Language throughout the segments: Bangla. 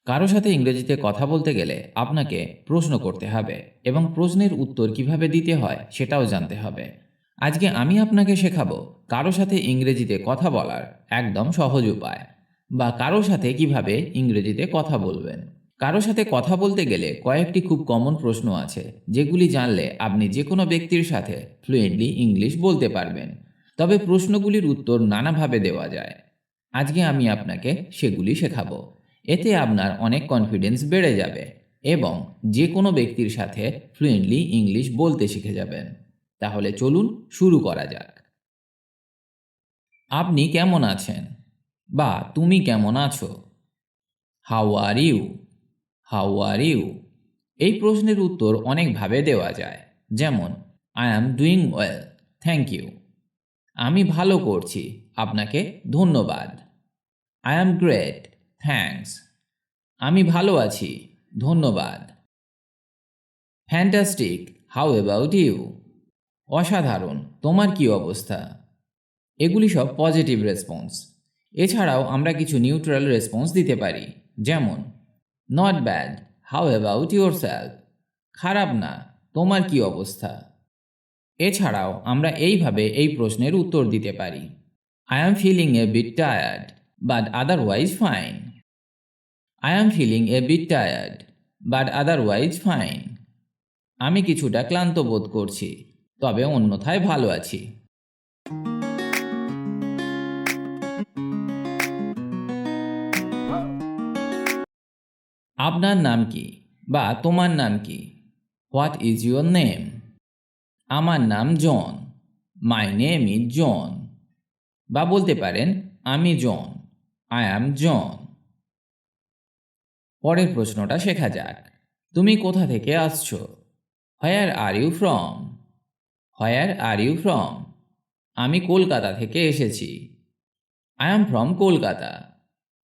কারো সাথে ইংরেজিতে কথা বলতে গেলে আপনাকে প্রশ্ন করতে হবে এবং প্রশ্নের উত্তর কিভাবে দিতে হয় সেটাও জানতে হবে। আজকে আমি আপনাকে শেখাবো কারো সাথে ইংরেজিতে কথা বলার একদম সহজ উপায়, বা কারো সাথে কিভাবে ইংরেজিতে কথা বলবেন। কারো সাথে কথা বলতে গেলে কয়েকটি খুব কমন প্রশ্ন আছে, যেগুলি জানলে আপনি যে কোনো ব্যক্তির সাথে ফ্লুয়েন্টলি ইংলিশ বলতে পারবেন। তবে প্রশ্নগুলির উত্তর নানাভাবে দেওয়া যায়। আজকে আমি আপনাকে সেগুলি শেখাবো। এতে আপনার অনেক কনফিডেন্স বেড়ে যাবে এবং যে কোনো ব্যক্তির সাথে ফ্লুয়েন্টলি ইংলিশ বলতে শিখে যাবেন। তাহলে চলুন শুরু করা যাক। আপনি কেমন আছেন, বা তুমি কেমন আছো? How are you? How are you? এই প্রশ্নের উত্তর অনেকভাবে দেওয়া যায়। যেমন, I am doing well, thank you. আমি ভালো করছি, আপনাকে ধন্যবাদ। I am great, thanks. আমি ভালো আছি, ধন্যবাদ। Fantastic, how about you? অসাধারণ, তোমার কি অবস্থা? এগুলি সব পজিটিভ রেসপন্স। এছাড়াও আমরা কিছু নিউট্রাল রেসপন্স দিতে পারি। যেমন, not bad, how about your self? খারাপ না, তোমার কি অবস্থা? এছাড়াও আমরা এইভাবে এই প্রশ্নের উত্তর দিতে পারি। I am feeling a bit tired, but otherwise fine. I am feeling a bit tired, but otherwise fine. আমি কিছুটা ক্লান্ত বোধ করছি, তবে অন্যথায় ভালো আছি। আপনার নাম কি, বা তোমার নাম কি? What is your name? আমার নাম জন, মাই নেম ইজ জন। বা বলতে পারেন, আমি জন, আই অ্যাম জন। পরের প্রশ্নটা শেখা যাক। তুমি কোথা থেকে আসছো? Where are you from? Where are you from? আমি কলকাতা থেকে এসেছি। I am from Kolkata.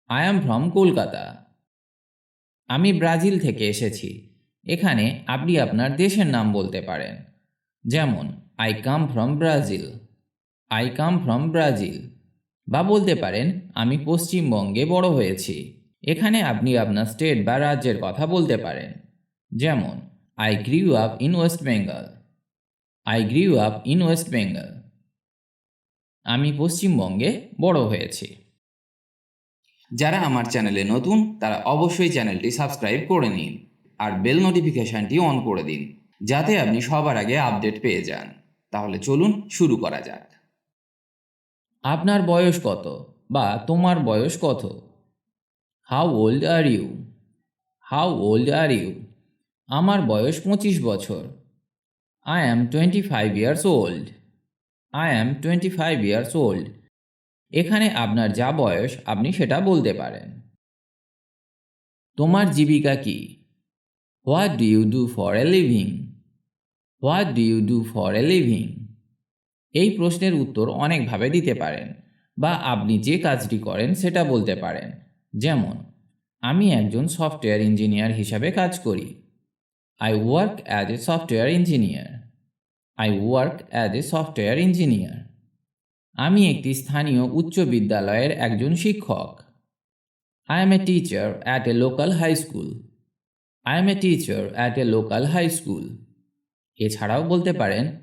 I am from Kolkata. আমি ব্রাজিল থেকে এসেছি। এখানে আপনি আপনার দেশের নাম বলতে পারেন। যেমন, I come from Brazil. I come from Brazil. বা বলতে পারেন, আমি পশ্চিমবঙ্গে বড় হয়েছি। এখানে আপনি আপনার স্টেট বা রাজ্যের কথা বলতে পারেন। যেমন, I grew up in West Bengal. I grew up in West Bengal. আমি পশ্চিমবঙ্গে বড় হয়েছি। যারা আমার চ্যানেলে নতুন তারা অবশ্যই চ্যানেলটি সাবস্ক্রাইব করে নিন আর বেল নোটিফিকেশনটি অন করে দিন, যাতে আপনি সবার আগে আপডেট পেয়ে যান। তাহলে চলুন শুরু করা যাক। আপনার বয়স কত, বা তোমার বয়স কত? How old are you? How old are you? আমার বয়স 25 বছর। I am 25 years old. I am 25 years old. এখানে আপনার যা বয়স আপনি সেটা বলতে পারেন। তোমার জীবিকা কি? What do you do for a living? What do you do for a living? এই প্রশ্নের উত্তর অনেকভাবে দিতে পারেন, বা আপনি যে কাজটি করেন সেটা বলতে পারেন। যেমন, আমি একজন সফটওয়্যার ইঞ্জিনিয়ার হিসাবে কাজ করি। I work as a software engineer. I work as a software engineer. আমি একটি স্থানীয় উচ্চ বিদ্যালয়ের একজন শিক্ষক। I am a teacher at a local high school. I am a teacher at a local high school. এছাড়াও বলতে পারেন,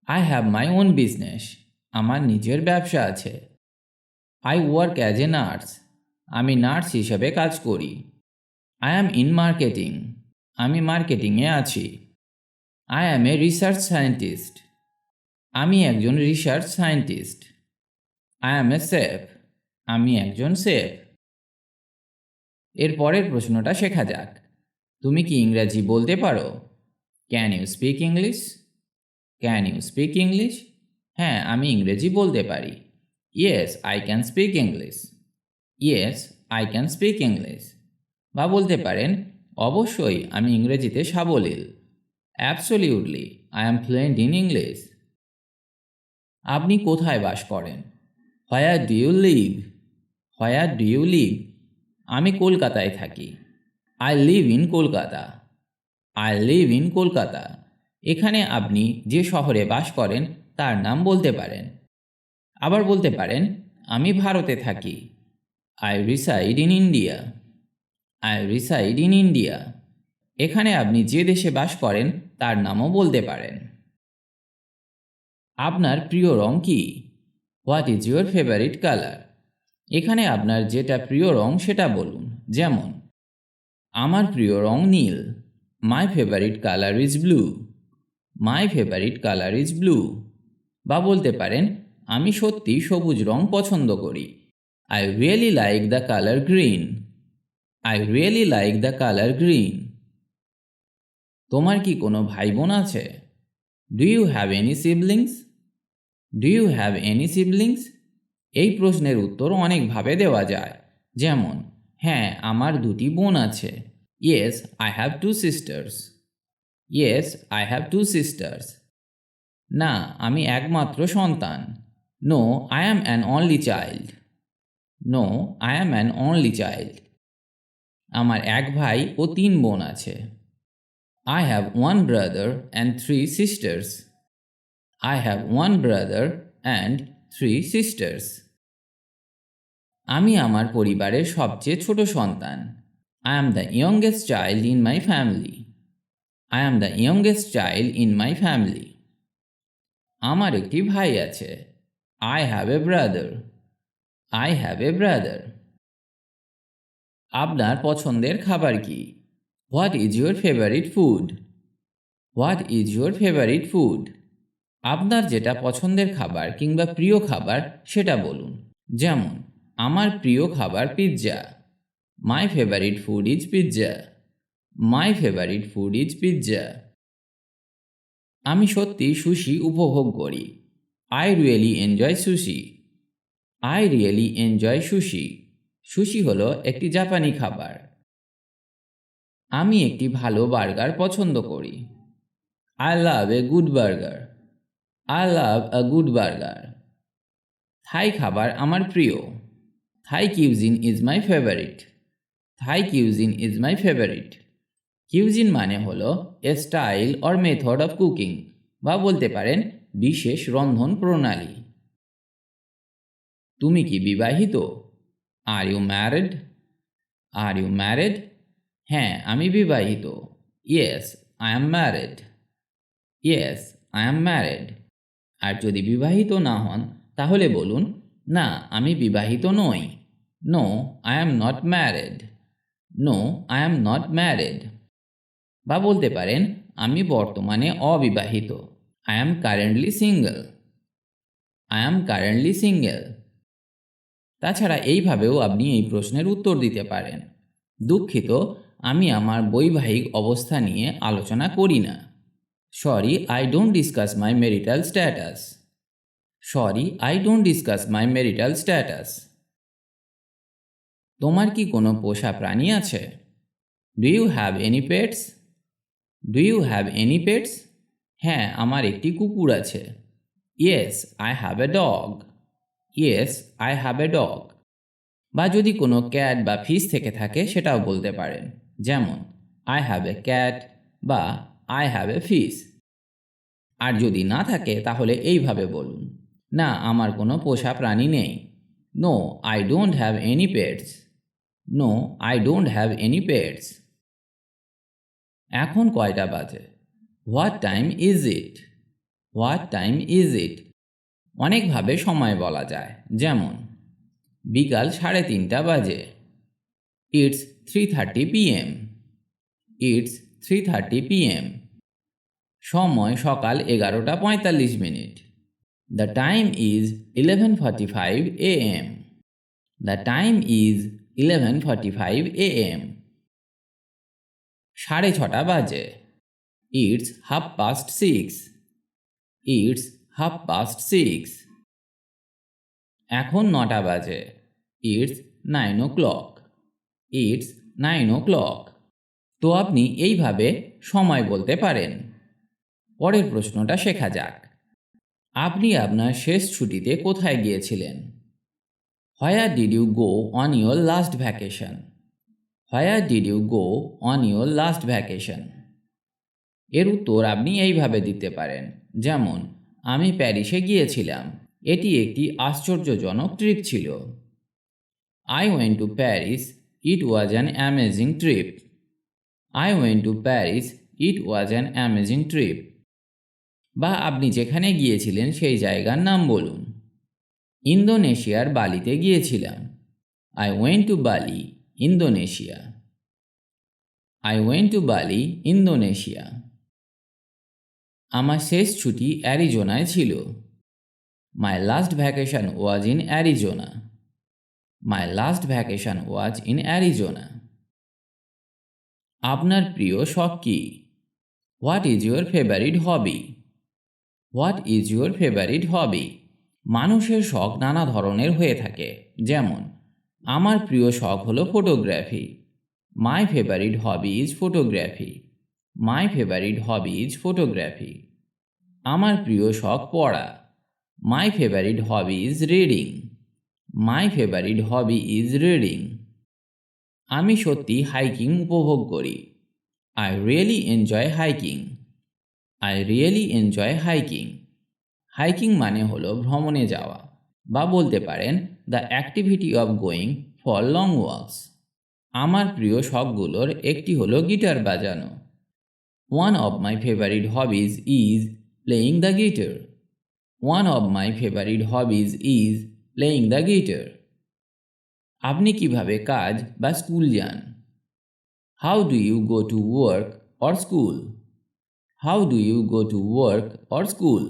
I have my own business. আমার নিজের ব্যবসা আছে। I work as a nurse. আমি নার্স হিসেবে কাজ করি। I am in marketing. আমি মার্কেটিংয়ে আছি। I am a research scientist. আমি একজন research scientist. I am A chef. আমি একজন শেফ। এর পরের প্রশ্নটা শেখা যাক। তুমি কি ইংরাজি বলতে পারো? Can you speak English? Can you speak English? হ্যাঁ, আমি ইংরেজি বলতে পারি। Yes, I can speak English. Yes, I can speak English. বা বলতে পারেন, অবশ্যই আমি ইংরেজিতে সাবলীল। Absolutely, I am fluent in English. আপনি কোথায় বাস করেন? Where do you live? Where do you live? আমি কলকাতায় থাকি। I live in Kolkata. I live in Kolkata. এখানে আপনি যে শহরে বাস করেন তার নাম বলতে পারেন। আবার বলতে পারেন, আমি ভারতে থাকি। I reside in India. I reside in India. এখানে আপনি যে দেশে বাস করেন তার নামও বলতে পারেন। আপনার প্রিয় রং কি? What is your favourite colour? এখানে আপনার যেটা প্রিয় রং সেটা বলুন। যেমন, আমার প্রিয় রং নীল। My favourite colour is blue. My favourite colour is blue. বা বলতে পারেন, আমি সত্যি সবুজ রং পছন্দ করি। I really like the colour green. I really like the colour green. তোমার কি কোনো ভাই বোন আছে? Do you have any siblings? Do you have any siblings? এই প্রশ্নের উত্তর অনেকভাবে দেওয়া যায়। যেমন, হ্যাঁ, আমার দুটি বোন আছে। Yes, I have two sisters. Yes, I have two sisters. না, আমি একমাত্র সন্তান। No, I am an only child. No, I am an only child. আমার এক ভাই ও 3 বোন আছে। I have one brother and 3 sisters. I have one brother and 3 sisters. আমি আমার পরিবারের সবচেয়ে ছোট সন্তান। I am the youngest child in my family. I am the youngest child in my family. আমার একটি ভাই আছে। I have a brother. I have a brother. আপনার পছন্দের খাবার কি? What is your favorite food? What is your favorite food? আপনার যেটা পছন্দের খাবার কিংবা প্রিয় খাবার সেটা বলুন। যেমন, আমার প্রিয় খাবার pizza. My favourite food is pizza. My favourite food is pizza. আমি সত্যি সুশি উপভোগ করি। I really enjoy sushi. I really enjoy sushi. Sushi হলো একটি জাপানি খাবার। আমি একটি ভালো বার্গার পছন্দ করি। I love a good burger. I love a good burger. Thai খাবার আমার প্রিয়। Thai cuisine is my favourite. Thai cuisine is my favourite. Cuisine মানে হলো a style or method of cooking, বা বলতে পারেন বিশেষ রন্ধন প্রণালী। তুমি কি বিবাহিত? Are you married? Are you married? হ্যাঁ, আমি বিবাহিত। Yes, I am married. Yes, I am married. আর যদি বিবাহিত না হন তাহলে বলুন, না, আমি বিবাহিত নই। No, I am not married. No, I am not married. বা বলতে পারেন, আমি বর্তমানে অবিবাহিত। I am currently single. I am currently single. তাছাড়া এইভাবেও আপনি এই প্রশ্নের উত্তর দিতে পারেন। দুঃখিত, আমি আমার বৈবাহিক অবস্থা নিয়ে আলোচনা করি না। Sorry, I don't discuss my marital status. Sorry, I don't discuss my marital status. তোমার কি কোনো পোষা প্রাণী আছে? Do you have any pets? Do you have any pets? হ্যাঁ, আমার একটি কুকুর আছে। Yes, I have a dog. Yes, I have a dog. বা যদি কোনো ক্যাট বা ফিশ থেকে থাকে সেটাও বলতে পারেন। যেমন, আই হ্যাভ এ ক্যাট বা আই হ্যাভ এ ফিশ। আর যদি না থাকে তাহলে এইভাবে বলুন, না, আমার কোনো পোষা প্রাণী নেই। No, I don't have any pets. No, I don't have any pets. এখন কয়টা বাজে? What time is it? What time is it? অনেকভাবে সময় বলা যায়। যেমন, বিকাল 3:30 বাজে। It's 3:30 PM. It's 3:30 PM. সময় সকাল 11:45। The time is 11:45 AM. The time is 11:45 AM. 6:30 বাজে। ইটস 6:30. ইটস 6:30. এখন 9টা বাজে। It's 9 o'clock. It's 9 o'clock. তো আপনি এইভাবে সময় বলতে পারেন। পরের প্রশ্নটা শেখা যাক। আপনি আপনার শেষ ছুটিতে কোথায় গিয়েছিলেন? Where did you go on your last vacation? Where did you go on your last vacation? এর উত্তর আপনি এইভাবে দিতে পারেন। যেমন, আমি প্যারিসে গিয়েছিলাম। এটি একটি আশ্চর্যজনক ট্রিপ ছিল। I went to Paris. It was an amazing trip. I went to Paris. It was an amazing trip. বা আপনি যেখানে গিয়েছিলেন সেই জায়গার নাম বলুন। ইন্দোনেশিয়ার বালিতে গিয়েছিলাম। I went to Bali, Indonesia. I went to Bali, Indonesia. আমার শেষ ছুটি অ্যারিজোনায় ছিল। My last vacation was in Arizona. My last vacation was in Arizona. আপনার প্রিয় শখ কি? What is your favorite hobby? What is your favorite hobby? মানুষের শখ নানা ধরনের হয়ে থাকে, যেমন আমার প্রিয় শখ হলো photography. My favorite hobby is photography. My favorite hobby is photography. আমার প্রিয় শখ পড়া। My favorite hobby is reading. My favorite hobby is reading. আমি সত্যি হাইকিং উপভোগ করি। I really enjoy hiking. I really enjoy hiking. Hiking মানে হলো ভ্রমণে যাওয়া, বা বলতে পারেন the activity of going for long walks. আমার প্রিয় শখগুলোর একটি হলো গিটার বাজানো। One of my favorite hobbies is playing the guitar. One of my favorite hobbies is playing the guitar. আপনি কিভাবে কাজ বা স্কুল যান? How do you go to work or school? How do you go to work or school?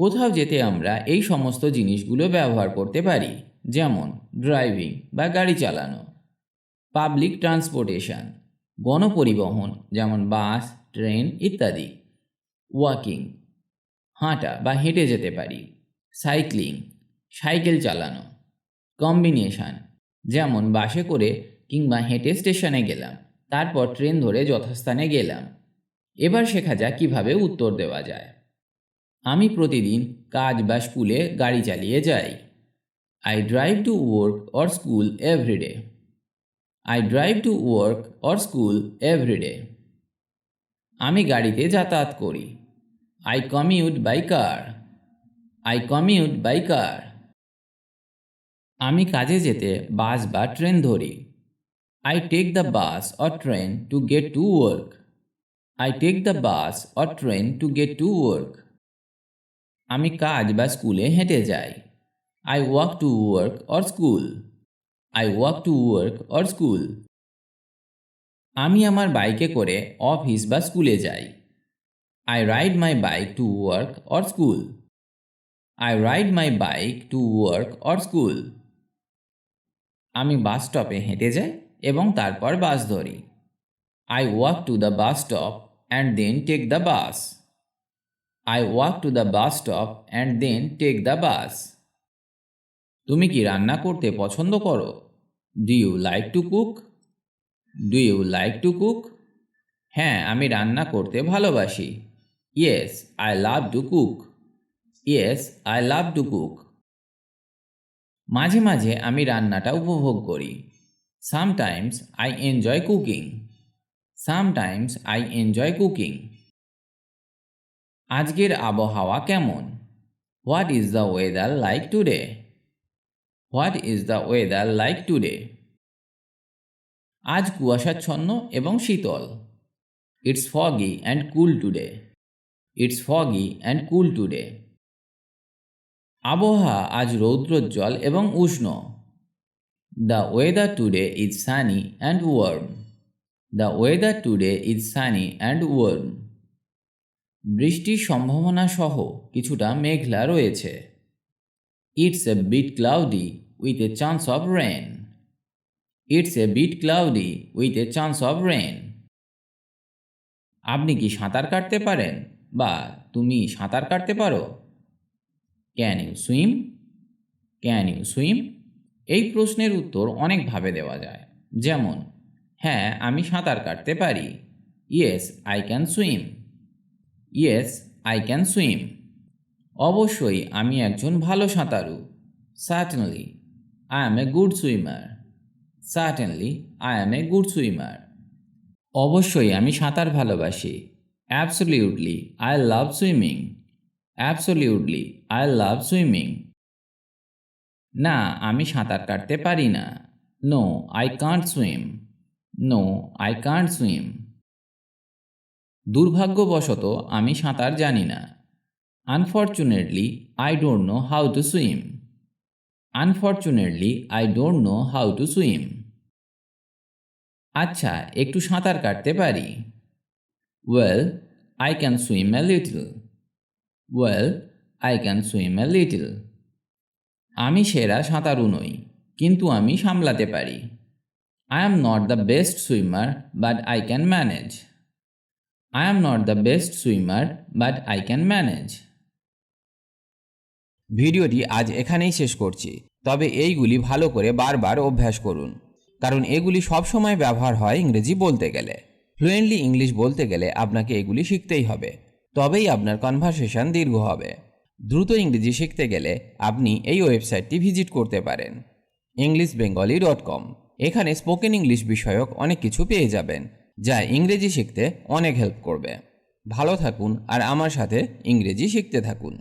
কোথাও যেতে আমরা এই সমস্ত জিনিসগুলো ব্যবহার করতে পারি, যেমন ড্রাইভিং বা গাড়ি চালানো। পাবলিক ট্রান্সপোর্টেশন, গণপরিবহন যেমন বাস, ট্রেন ইত্যাদি। ওয়াকিং, হাঁটা বা হেঁটে যেতে পারি। সাইক্লিং, সাইকেল চালানো। কম্বিনেশন, যেমন বাসে করে কিংবা হেঁটে স্টেশনে গেলাম, তারপর ট্রেন ধরে যথাস্থানে গেলাম। এবার শেখা যাক কিভাবে উত্তর দেওয়া যায়। আমি প্রতিদিন কাজ বা স্কুলে গাড়ি চালিয়ে যাই। I drive to work or school every day. I drive to work or school every day. আমি গাড়িতে যাতায়াত করি। I commute by car. I commute by car. আমি কাজে যেতে বাস বা ট্রেন ধরি। I take the bus or train to get to work. I take the bus or train to get to work. আমি কাজ বা স্কুলে হেঁটে যাই। I walk to work or school. I walk to work or school. আমি আমার বাইকে করে অফিস বা স্কুলে যাই। I ride my bike to work or school. I ride my bike to work or school. আমি বাস স্টপে হেঁটে যাই এবং তারপর বাস ধরি। I walk to the bus stop and then take the bus. I walk to the bus stop and then take the bus. তুমি কি রান্না করতে পছন্দ করো? Do you like to cook? Do you like to cook? হ্যাঁ, আমি রান্না করতে ভালোবাসি। Yes, I love to cook. Yes, I love to cook. মাঝে মাঝে আমি রান্নাটা উপভোগ করি। Sometimes I enjoy cooking. Sometimes I enjoy cooking. আজকের আবহাওয়া কেমন? What is the weather like today? What is the weather like today? আজ কুয়াশাচ্ছন্ন এবং শীতল। It's foggy and cool today. It's foggy and cool today. আবহাওয়া আজ রৌদ্রোজ্জ্বল এবং উষ্ণ। The weather today is sunny and warm. The weather today is sunny and warm. বৃষ্টির সম্ভাবনা সহ কিছুটা মেঘলা রয়েছে। It's a bit cloudy with a chance of rain. It's a bit cloudy with a chance of rain. আপনি কি সাঁতার কাটতে পারেন, বা তুমি সাঁতার কাটতে পারো? Can you swim? Can you swim? এই প্রশ্নের উত্তর অনেকভাবে দেওয়া যায়, যেমন হ্যাঁ, আমি সাঁতার কাটতে পারি। Yes, I can swim. Yes, I can swim. অবশ্যই আমি একজন ভালো সাঁতারু। Certainly, I am a good swimmer. Certainly, I am a good swimmer. অবশ্যই আমি সাঁতার ভালোবাসি। Absolutely, I love swimming. Absolutely, I love swimming. না, আমি সাঁতার কাটতে পারি না। No I can't swim. No I can't swim. দুর্ভাগ্যবশত আমি সাঁতার জানি না। Unfortunately I don't know how to swim. Unfortunately I don't know how to swim. আচ্ছা, একটু সাঁতার কাটতে পারি। Well I can swim a little. Well I can swim a little. আমি সেরা সাঁতারু নই, কিন্তু আমি সামলাতে পারি। I am not the best swimmer but I can manage. I am not the best swimmer but I can manage. ভিডিওটি আজ এখানেই শেষ করছি, তবে এইগুলি ভালো করে বারবার অভ্যাস করুন, কারণ এগুলি সবসময় ব্যবহার হয় ইংরেজি বলতে গেলে। ফ্লুয়েন্টলি ইংলিশ বলতে গেলে আপনাকে এগুলি শিখতেই হবে, তবেই আপনার কনভারসেশন দীর্ঘ হবে। দ্রুত ইংরেজি শিখতে গেলে আপনি এই ওয়েবসাইটটি ভিজিট করতে পারেন, englishbengali.com। এখানে স্পোকেন ইংলিশ বিষয়ক অনেক কিছু পেয়ে যাবেন, যা ইংরেজি শিখতে অনেক হেল্প করবে। ভালো থাকুন আর আমার সাথে ইংরেজি শিখতে থাকুন।